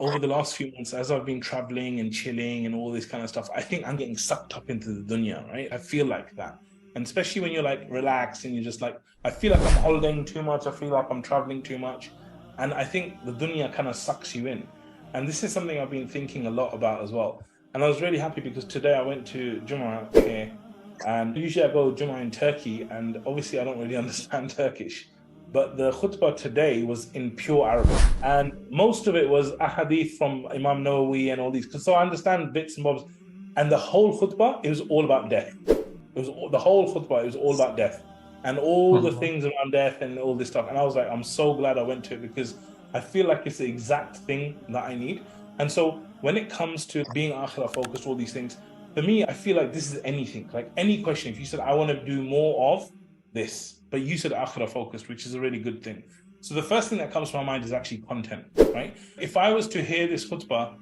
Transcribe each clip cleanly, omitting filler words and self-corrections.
over the last few months, as I've been traveling and chilling and all this kind of stuff, I think I'm getting sucked up into the dunya, right? I feel like that. And especially when you're like relaxed and you're just like, I feel like I'm holidaying too much. I feel like I'm traveling too much. And I think the dunya kind of sucks you in. And this is something I've been thinking a lot about as well. And I was really happy because today I went to Jummah here. And usually I go Jummah in Turkey, and obviously I don't really understand Turkish. But the khutbah today was in pure Arabic. And most of it was ahadith from Imam Nawawi and all these. So I understand bits and bobs. And the whole khutbah, it was all about death. The whole khutbah, it was all about death. And all the things around death and all this stuff. And I was like, I'm so glad I went to it because I feel like it's the exact thing that I need. And so when it comes to being akhirah focused, all these things, for me, I feel like this is anything. Like any question, if you said, I want to do more of this, but you said akhirah focused, which is a really good thing. So the first thing that comes to my mind is actually content, right? If I was to hear this khutbah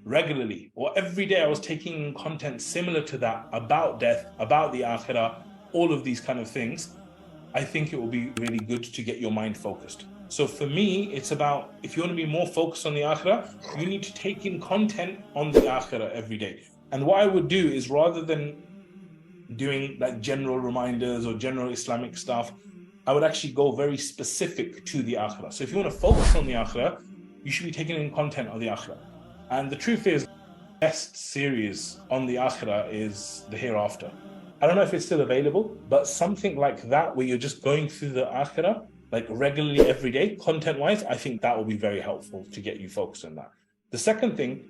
regularly or every day I was taking content similar to that about death, about the akhirah, all of these kind of things, I think it will be really good to get your mind focused. So for me, it's about, if you want to be more focused on the akhirah, you need to take in content on the akhirah every day. And what I would do is, rather than doing like general reminders or general Islamic stuff, I would actually go very specific to the akhirah. So if you want to focus on the akhirah, you should be taking in content on the akhirah. And the truth is, the best series on the akhirah is the hereafter. I don't know if it's still available, but something like that where you're just going through the akhirah like regularly every day, content-wise, I think that will be very helpful to get you focused on that. The second thing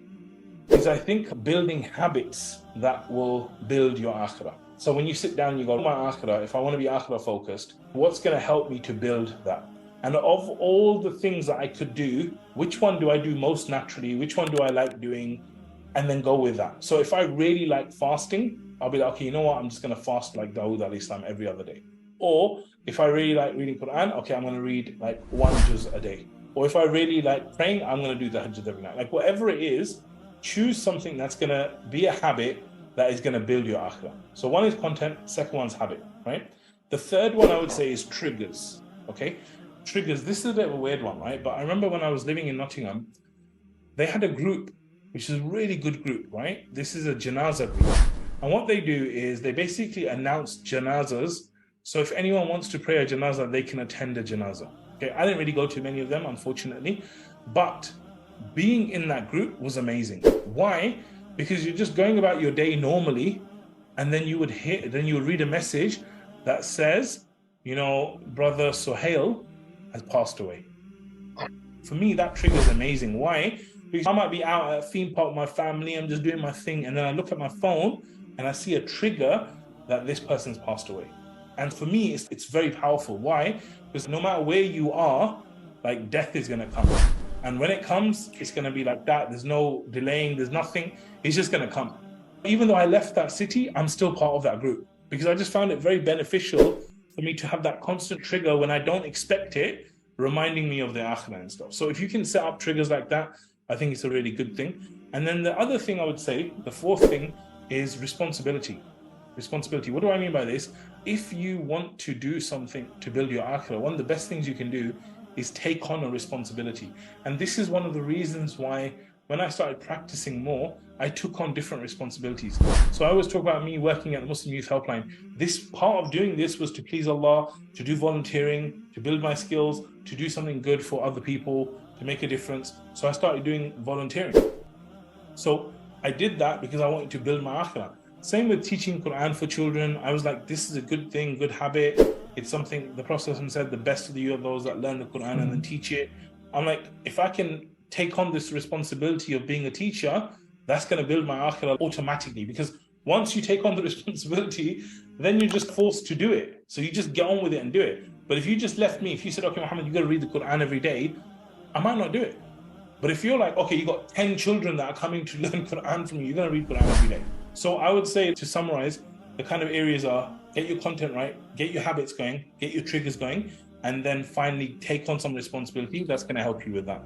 is, I think, building habits that will build your akhirah. So when you sit down, you go, my akhirah, if I want to be akhirah focused, what's going to help me to build that? And of all the things that I could do, which one do I do most naturally? Which one do I like doing? And then go with that. So if I really like fasting, I'll be like, okay, you know what? I'm just going to fast like Dawood alayhi salam every other day. Or if I really like reading Quran, okay, I'm going to read like one juz a day. Or if I really like praying, I'm going to do the tahajjud every night. Like whatever it is, choose something that's going to be a habit that is going to build your akhirah. So one is content, second one's habit, right? The third one I would say is triggers, okay? Triggers, this is a bit of a weird one, right? But I remember when I was living in Nottingham, they had a group, which is a really good group, right? This is a janazah group. And what they do is they basically announce janazahs. So if anyone wants to pray a janazah, they can attend a janazah. Okay, I didn't really go to many of them, unfortunately, but being in that group was amazing. Why? Because you're just going about your day normally, and then you would read a message that says, you know, brother Sohail has passed away. For me, that triggers amazing. Why? Because I might be out at a theme park with my family, I'm just doing my thing, and then I look at my phone and I see a trigger that this person's passed away. And for me, it's very powerful. Why? Because no matter where you are, like death is going to come. And when it comes, it's going to be like that. There's no delaying. There's nothing. It's just going to come. Even though I left that city, I'm still part of that group because I just found it very beneficial for me to have that constant trigger when I don't expect it, reminding me of the akhirah and stuff. So if you can set up triggers like that, I think it's a really good thing. And then the other thing I would say, the fourth thing, is responsibility. Responsibility. What do I mean by this? If you want to do something to build your akhirah, one of the best things you can do is take on a responsibility. And this is one of the reasons why when I started practicing more, I took on different responsibilities. So I always talk about me working at the Muslim Youth Helpline. This part of doing this was to please Allah, to do volunteering, to build my skills, to do something good for other people, to make a difference. So I started doing volunteering. So I did that because I wanted to build my akhirah. Same with teaching Quran for children. I was like, this is a good thing, good habit. It's something the Prophet said, the best of you are those that learn the Quran and then teach it. I'm like, if I can take on this responsibility of being a teacher, that's going to build my akhirah automatically. Because once you take on the responsibility, then you're just forced to do it. So you just get on with it and do it. But if you just left me, if you said, okay, Mohammed, you got to read the Quran every day, I might not do it. But if you're like, okay, you got 10 children that are coming to learn Quran from you, you're going to read Quran every day. So I would say, to summarize, the kind of areas are get your content right, get your habits going, get your triggers going, and then finally take on some responsibility. That's going to help you with that.